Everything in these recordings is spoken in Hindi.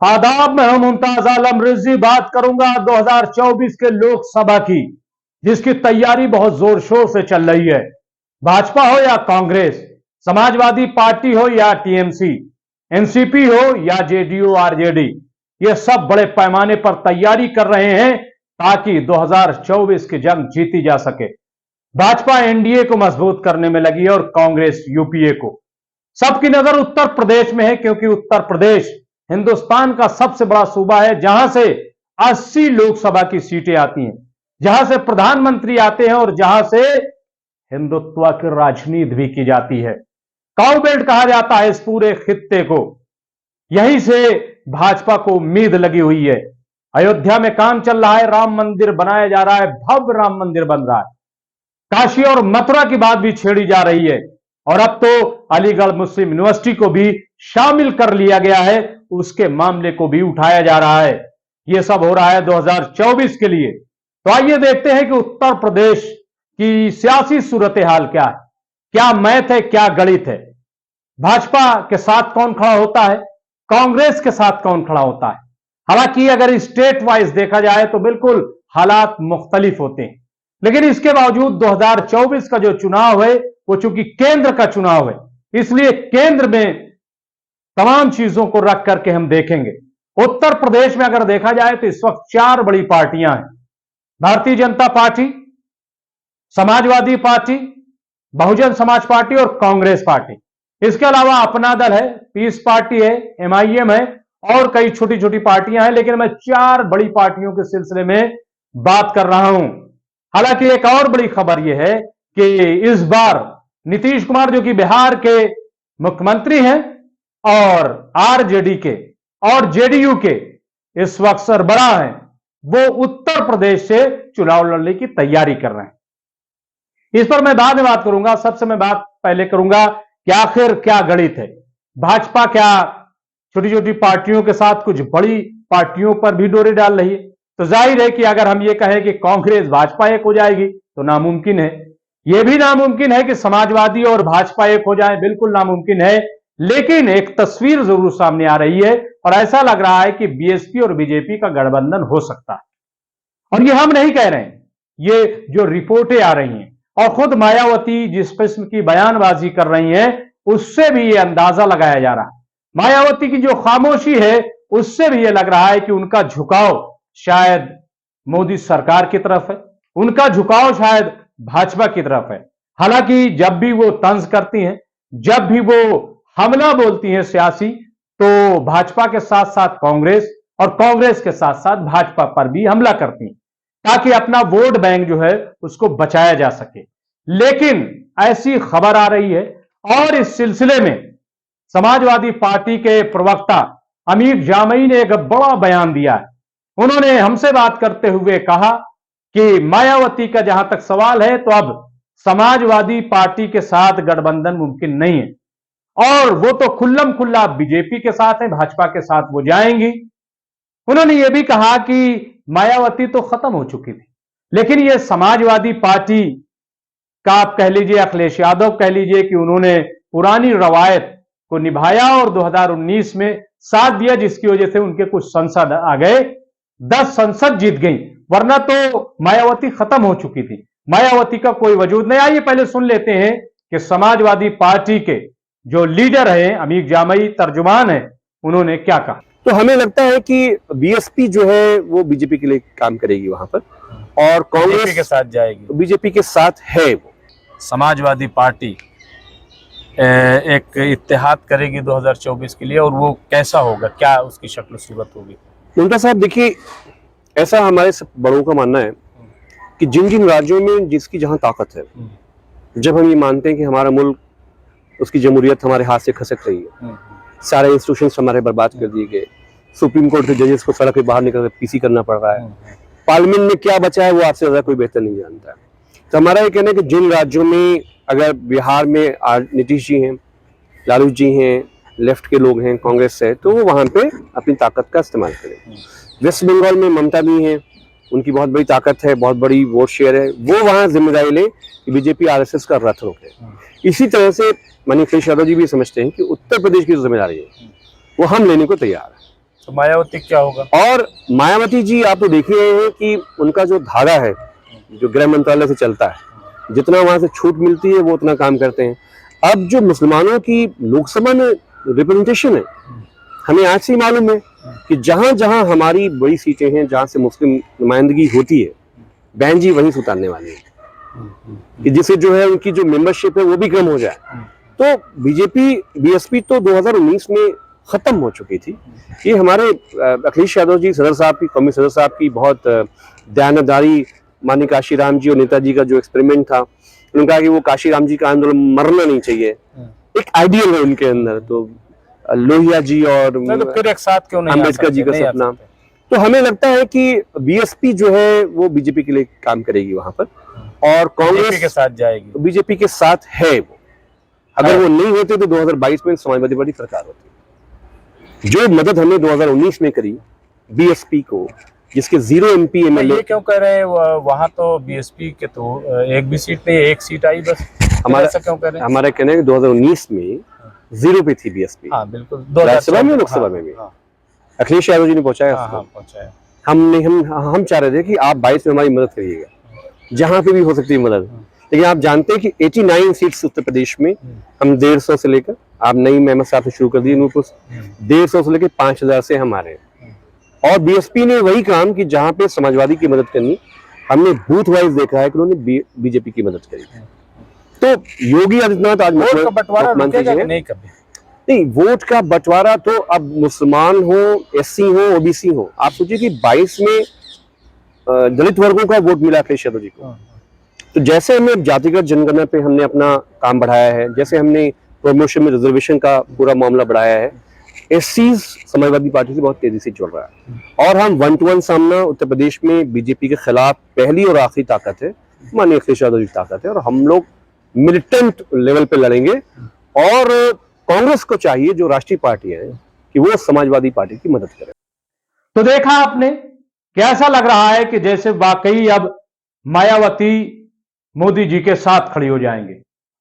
आदाब, मैं हूं मुमताज आलम रिजवी। बात करूंगा 2024 के लोकसभा की, जिसकी तैयारी बहुत जोर शोर से चल रही है। भाजपा हो या कांग्रेस, समाजवादी पार्टी हो या टीएमसी, एनसीपी हो या जेडीयू आरजेडी, ये सब बड़े पैमाने पर तैयारी कर रहे हैं ताकि 2024 की जंग जीती जा सके। भाजपा एनडीए को मजबूत करने में लगी है और कांग्रेस यूपीए को। सबकी नजर उत्तर प्रदेश में है, क्योंकि उत्तर प्रदेश हिंदुस्तान का सबसे बड़ा सूबा है, जहां से 80 लोकसभा की सीटें आती हैं, जहां से प्रधानमंत्री आते हैं और जहां से हिंदुत्व की राजनीति भी की जाती है। काउ बेल्ट कहा जाता है इस पूरे खित्ते को। यहीं से भाजपा को उम्मीद लगी हुई है। अयोध्या में काम चल रहा है, राम मंदिर बनाया जा रहा है, भव्य राम मंदिर बन रहा है। काशी और मथुरा की बात भी छेड़ी जा रही है और अब तो अलीगढ़ मुस्लिम यूनिवर्सिटी को भी शामिल कर लिया गया है, उसके मामले को भी उठाया जा रहा है। यह सब हो रहा है 2024 के लिए। तो आइए देखते हैं कि उत्तर प्रदेश की सियासी सूरत हाल क्या है, क्या मैथ है, क्या गणित है। भाजपा के साथ कौन खड़ा होता है, कांग्रेस के साथ कौन खड़ा होता है। हालांकि अगर स्टेट वाइज देखा जाए तो बिल्कुल हालात मुख्तलिफ होते हैं, लेकिन इसके बावजूद 2024 का जो चुनाव है वो चूंकि केंद्र का चुनाव है, इसलिए केंद्र में तमाम चीजों को रख करके हम देखेंगे। उत्तर प्रदेश में अगर देखा जाए तो इस वक्त 4 बड़ी पार्टियां हैं: Bharatiya Janata party, Samajwadi party, Bahujan Samaj party और कांग्रेस पार्टी। इसके अलावा अपना दल है, पीस पार्टी है, एमआईएम है और कई छोटी छोटी पार्टियां हैं, लेकिन मैं 4 बड़ी पार्टियों के सिलसिले में बात कर रहा हूं। हालांकि एक और बड़ी खबर यह है कि इस बार नीतीश कुमार, जो कि बिहार के मुख्यमंत्री हैं, और आरजेडी के और जेडीयू के इस वक्त सरबराह हैं, वो उत्तर प्रदेश से चुनाव लड़ने की तैयारी कर रहे हैं। इस पर मैं बाद में बात करूंगा। सबसे मैं बात पहले करूंगा कि आखिर क्या गणित है। भाजपा क्या छोटी छोटी पार्टियों के साथ कुछ बड़ी पार्टियों पर भी डोरे डाल रही है? तो जाहिर है कि अगर हम ये कहें कि कांग्रेस भाजपा एक हो जाएगी तो नामुमकिन है। यह भी नामुमकिन है कि समाजवादी और भाजपा एक हो जाए, बिल्कुल नामुमकिन है। लेकिन एक तस्वीर जरूर सामने आ रही है और ऐसा लग रहा है कि बीएसपी और बीजेपी का गठबंधन हो सकता है। और ये हम नहीं कह रहे हैं, ये जो रिपोर्टें आ रही हैं, और खुद मायावती जिस किस्म की बयानबाजी कर रही हैं, उससे भी ये अंदाजा लगाया जा रहा है। मायावती की जो खामोशी है, उससे भी ये लग रहा है कि उनका झुकाव शायद मोदी सरकार की तरफ है, उनका झुकाव शायद भाजपा की तरफ है। हालांकि जब भी वो तंज करती हैं, जब भी वो हमला बोलती हैं सियासी, तो भाजपा के साथ साथ कांग्रेस और कांग्रेस के साथ साथ भाजपा पर भी हमला करती हैं, ताकि अपना वोट बैंक जो है उसको बचाया जा सके। लेकिन ऐसी खबर आ रही है और इस सिलसिले में समाजवादी पार्टी के प्रवक्ता अमीर जामई ने एक बड़ा बयान दिया है। उन्होंने हमसे बात करते हुए कहा कि मायावती का जहां तक सवाल है, तो अब समाजवादी पार्टी के साथ गठबंधन मुमकिन नहीं है, और वो तो खुल्लम खुल्ला बीजेपी के साथ है, भाजपा के साथ वो जाएंगी। उन्होंने ये भी कहा कि मायावती तो खत्म हो चुकी थी, लेकिन ये समाजवादी पार्टी का आप कह लीजिए, अखिलेश यादव कह लीजिए, कि उन्होंने पुरानी रवायत को निभाया और 2019 में साथ दिया, जिसकी वजह से उनके कुछ सांसद आ गए, 10 संसद जीत गई, वरना तो मायावती खत्म हो चुकी थी। मायावती का कोई वजूद नहीं। आइए पहले सुन लेते हैं कि समाजवादी पार्टी के जो लीडर हैं, अमीर जामई तर्जुमान है, उन्होंने क्या कहा। तो हमें लगता है कि बीएसपी जो है वो बीजेपी के लिए काम करेगी वहां पर, और कांग्रेस के साथ जाएगी, बीजेपी के साथ है। वो समाजवादी पार्टी एक इत्तेहाद करेगी 2024 के लिए, और वो कैसा होगा, क्या उसकी शक्ल सूरत होगी? मुमता साहब देखिए, ऐसा हमारे सब बड़ों का मानना है कि जिन जिन राज्यों में जिसकी जहां ताकत है, जब हम ये मानते हैं कि हमारा मुल्क, उसकी जमहूरियत हमारे हाथ से खसक रही है, सारे इंस्टीट्यूशंस हमारे बर्बाद कर दिए गए, सुप्रीम कोर्ट के जजेस को सड़क पे बाहर निकल पीसी करना पड़ रहा है, पार्लियामेंट में क्या बचा है वो आपसे ज्यादा कोई बेहतर नहीं जानता है। तो हमारा ये कहना है कि जिन राज्यों में, अगर बिहार में नीतीश जी हैं, लालू जी हैं, लेफ्ट के लोग हैं, कांग्रेस है, तो वो वहाँ पे अपनी ताकत का इस्तेमाल करें। वेस्ट बंगाल में ममता भी हैं, उनकी बहुत बड़ी ताकत है, बहुत बड़ी वोट शेयर है, वो वहाँ जिम्मेदारी ले कि बीजेपी आरएसएस का रथ रोके। इसी तरह से माननीय अखिलेश यादव जी भी समझते हैं कि उत्तर प्रदेश की जो जिम्मेदारी है वो हम लेने को तैयार है। तो मायावती क्या होगा? और मायावती जी, आप तो देख ही रहे हैं कि उनका जो धागा है जो गृह मंत्रालय से चलता है, जितना वहां से छूट मिलती है वो उतना काम करते हैं। अब जो मुसलमानों की लोकसभा में रिप्रेजेंटेशन है, हमें आज से ही मालूम है कि जहां जहां हमारी बड़ी सीटें हैं, जहां से मुस्लिम नुमाइंदगी होती है, बहन जी वहीं से उतारने वाली है कि जिससे जो है उनकी जो मेंबरशिप है वो भी कम हो जाए। तो बीएसपी तो 2019 में खत्म हो चुकी थी। ये हमारे अखिलेश यादव जी सदर साहब की, कौमी सदर साहब की बहुत दयानतदारी, माननीय काशीराम जी और नेताजी का जो एक्सपेरिमेंट था, उन्होंने कहा कि वो काशीराम जी का आंदोलन मरना नहीं चाहिए, एक आइडियल है उनके अंदर। तो लोहिया जी और तो फिर एक साथ क्यों नहीं अम्बेडकर जी का नहीं आ सपना। सकते? तो हमें लगता है कि बीएसपी जो है वो बीजेपी के लिए काम करेगी वहां पर, और बीजेपी कांग्रेस के साथ जाएगी। बीजेपी के साथ है वो। अगर वो नहीं होते तो 2022 में समाजवादी पार्टी सरकार होती। जो मदद हमने 2019 में करी बीएसपी को, जिसके 0 MP ये MLA, क्यों कह रहे हैं? वहां तो बीएसपी के तो एक भी सीट नहीं, एक सीट आई बस। हमारा ऐसा क्यों कह रहे हैं? हमारा कहना है कि 2019 में 0 पे थी बीएसपी, हाँ बिल्कुल, राज्यसभा में, लोकसभा में भी। अखिलेश यादव जी ने पहुंचाया हाँ, उसको। पहुंचाया। हम चाह रहे थे कि आप 22 में हमारी मदद करिएगा, जहां पे भी हो सकती है मदद। लेकिन आप जानते हैं कि 89 सीट्स उत्तर प्रदेश में हम 150 से लेकर, आप नईम अहमद साहब से शुरू कर दिए नूरपुर, 150 से लेकर 5000 से हमारे। और बीएसपी ने वही काम कि जहां पे समाजवादी की मदद करनी, हमने बूथ वाइज देखा है कि उन्होंने बीजेपी की मदद करी। तो योगी आदित्यनाथ आज वोट का बंटवारा मुख्यमंत्री रुकेगा जी कि हैं। नहीं कभी? नहीं, वोट का बंटवारा तो अब मुसलमान हो, एससी हो, ओबीसी हो, आप सोचिए कि 22 में दलित वर्गों का वोट मिला अखिलेश यादव जी को। तो जैसे हमें जातिगत जनगणना पे हमने अपना काम बढ़ाया है, जैसे हमने प्रमोशन में रिजर्वेशन का पूरा मामला बढ़ाया है, एससी समाजवादी पार्टी से बहुत तेजी से जुड़ रहा है। और हम 1-to-1 सामना उत्तर प्रदेश में बीजेपी के खिलाफ पहली और आखिरी ताकत है, माननीय अखिलेश यादव जी की ताकत है, और हम लोग मिलिटेंट लेवल पे लड़ेंगे। और कांग्रेस को चाहिए, जो राष्ट्रीय पार्टी है, कि वो समाजवादी पार्टी की मदद करे। तो देखा आपने, कैसा लग रहा है कि जैसे वाकई अब मायावती मोदी जी के साथ खड़ी हो जाएंगे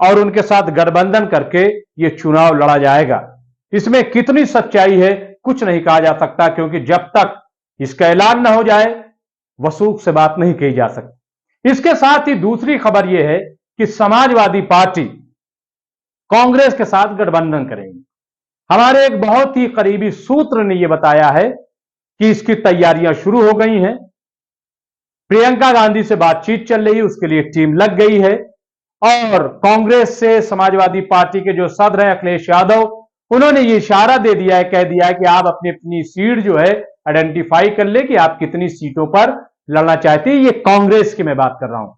और उनके साथ गठबंधन करके ये चुनाव लड़ा जाएगा। इसमें कितनी सच्चाई है कुछ नहीं कहा जा सकता, क्योंकि जब तक इसका ऐलान न हो जाए वसूख से बात नहीं कही जा सकती। इसके साथ ही दूसरी खबर यह है कि समाजवादी पार्टी कांग्रेस के साथ गठबंधन करेंगी। हमारे एक बहुत ही करीबी सूत्र ने यह बताया है कि इसकी तैयारियां शुरू हो गई हैं। प्रियंका गांधी से बातचीत चल रही है, उसके लिए टीम लग गई है। और कांग्रेस से समाजवादी पार्टी के जो सदर हैं अखिलेश यादव, उन्होंने ये इशारा दे दिया है, कह दिया है कि आप अपनी अपनी सीट जो है आइडेंटिफाई कर ले कि आप कितनी सीटों पर लड़ना चाहते हैं। ये कांग्रेस की मैं बात कर रहा हूं।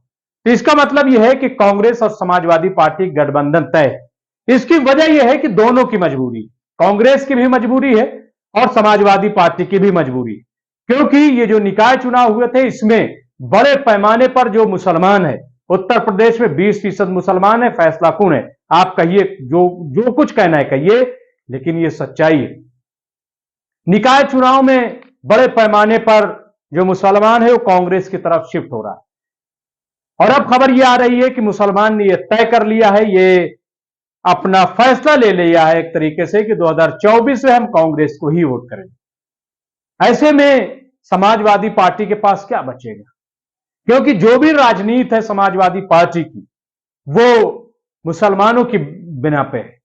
तो इसका मतलब यह है कि कांग्रेस और समाजवादी पार्टी गठबंधन तय है। इसकी वजह यह है कि दोनों की मजबूरी, कांग्रेस की भी मजबूरी है और समाजवादी पार्टी की भी मजबूरी, क्योंकि ये जो निकाय चुनाव हुए थे इसमें बड़े पैमाने पर जो मुसलमान है, उत्तर प्रदेश में 20% मुसलमान है, फैसला कौन है। आप कहिए, जो कुछ कहना है कहिए, लेकिन ये सच्चाई है। निकाय चुनाव में बड़े पैमाने पर जो मुसलमान है वो कांग्रेस की तरफ शिफ्ट हो रहा है। और अब खबर यह आ रही है कि मुसलमान ने यह तय कर लिया है, ये अपना फैसला ले लिया है एक तरीके से कि 2024 में हम कांग्रेस को ही वोट करेंगे। ऐसे में समाजवादी पार्टी के पास क्या बचेगा, क्योंकि जो भी राजनीति है समाजवादी पार्टी की वो मुसलमानों की बिना पे है।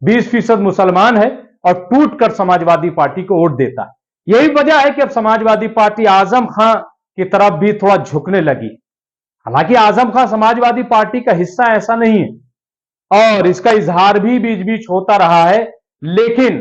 20% मुसलमान है और टूटकर समाजवादी पार्टी को वोट देता है। यही वजह है कि अब समाजवादी पार्टी आजम खां की तरफ भी थोड़ा झुकने लगी। हालांकि आजम खां समाजवादी पार्टी का हिस्सा ऐसा नहीं है और इसका इजहार भी बीच बीच होता रहा है, लेकिन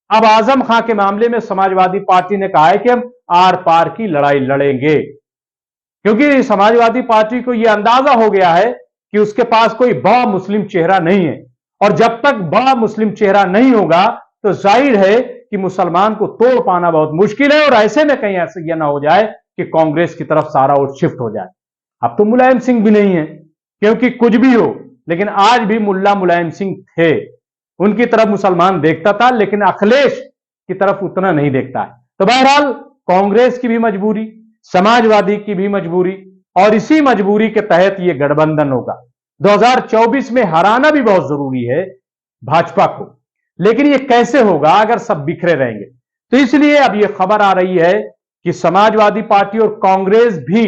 अब आजम खां के मामले में समाजवादी पार्टी ने कहा है कि हम आर पार की लड़ाई लड़ेंगे, क्योंकि समाजवादी पार्टी को यह अंदाजा हो गया है कि उसके पास कोई बड़ा मुस्लिम चेहरा नहीं है। और जब तक बड़ा मुस्लिम चेहरा नहीं होगा तो जाहिर है कि मुसलमान को तोड़ पाना बहुत मुश्किल है। और ऐसे में कहीं ऐसा यह ना हो जाए कि कांग्रेस की तरफ सारा वोट शिफ्ट हो जाए। अब तो मुलायम सिंह भी नहीं है, क्योंकि कुछ भी हो, लेकिन आज भी मुल्ला मुलायम सिंह थे, उनकी तरफ मुसलमान देखता था, लेकिन अखिलेश की तरफ उतना नहीं देखता है। तो बहरहाल कांग्रेस की भी मजबूरी, समाजवादी की भी मजबूरी, और इसी मजबूरी के तहत यह गठबंधन होगा। 2024 में हराना भी बहुत जरूरी है भाजपा को, लेकिन यह कैसे होगा अगर सब बिखरे रहेंगे। तो इसलिए अब यह खबर आ रही है कि समाजवादी पार्टी और कांग्रेस भी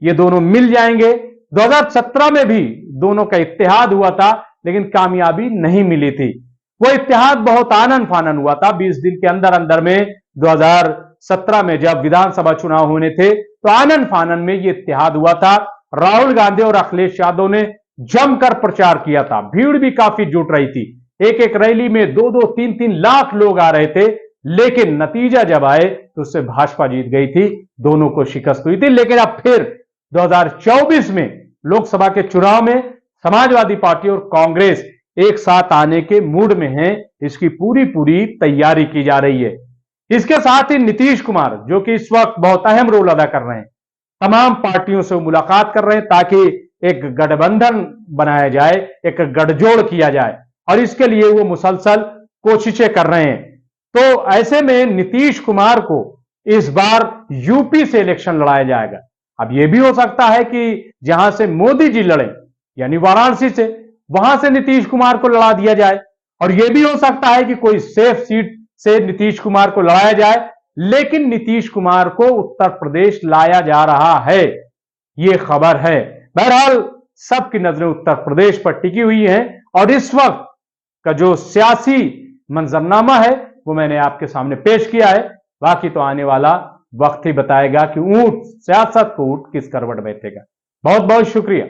ये दोनों मिल जाएंगे। 2017 में भी दोनों का इत्तेहाद हुआ था, लेकिन कामयाबी नहीं मिली थी। वो इत्तेहाद बहुत आनन फानन हुआ था। 20 दिन के अंदर अंदर में 2017 में जब विधानसभा चुनाव होने थे तो आनन फानन में ये इत्तेहाद हुआ था। राहुल गांधी और अखिलेश यादव ने जमकर प्रचार किया था। भीड़ भी काफी जुट रही थी। एक एक रैली में 2-2, 3-3 लाख लोग आ रहे थे, लेकिन नतीजा जब आए तो उससे भाजपा जीत गई थी, दोनों को शिकस्त हुई थी। लेकिन अब फिर 2024 में लोकसभा के चुनाव में समाजवादी पार्टी और कांग्रेस एक साथ आने के मूड में हैं। इसकी पूरी पूरी तैयारी की जा रही है। इसके साथ ही नीतीश कुमार, जो कि इस वक्त बहुत अहम रोल अदा कर रहे हैं, तमाम पार्टियों से मुलाकात कर रहे हैं ताकि एक गठबंधन बनाया जाए, एक गठजोड़ किया जाए, और इसके लिए वो मुसलसल कोशिशें कर रहे हैं। तो ऐसे में नीतीश कुमार को इस बार यूपी से इलेक्शन लड़ाया जाएगा। अब यह भी हो सकता है कि जहां से मोदी जी लड़े, यानी वाराणसी से, वहां से नीतीश कुमार को लड़ा दिया जाए, और यह भी हो सकता है कि कोई सेफ सीट से नीतीश कुमार को लड़ाया जाए। लेकिन नीतीश कुमार को उत्तर प्रदेश लाया जा रहा है, यह खबर है। बहरहाल सबकी नजरें उत्तर प्रदेश पर टिकी हुई हैं, और इस वक्त का जो सियासी मंजरनामा है वो मैंने आपके सामने पेश किया है। बाकी तो आने वाला वक्त ही बताएगा कि ऊंट, सियासत को ऊंट किस करवट बैठेगा। बहुत बहुत शुक्रिया।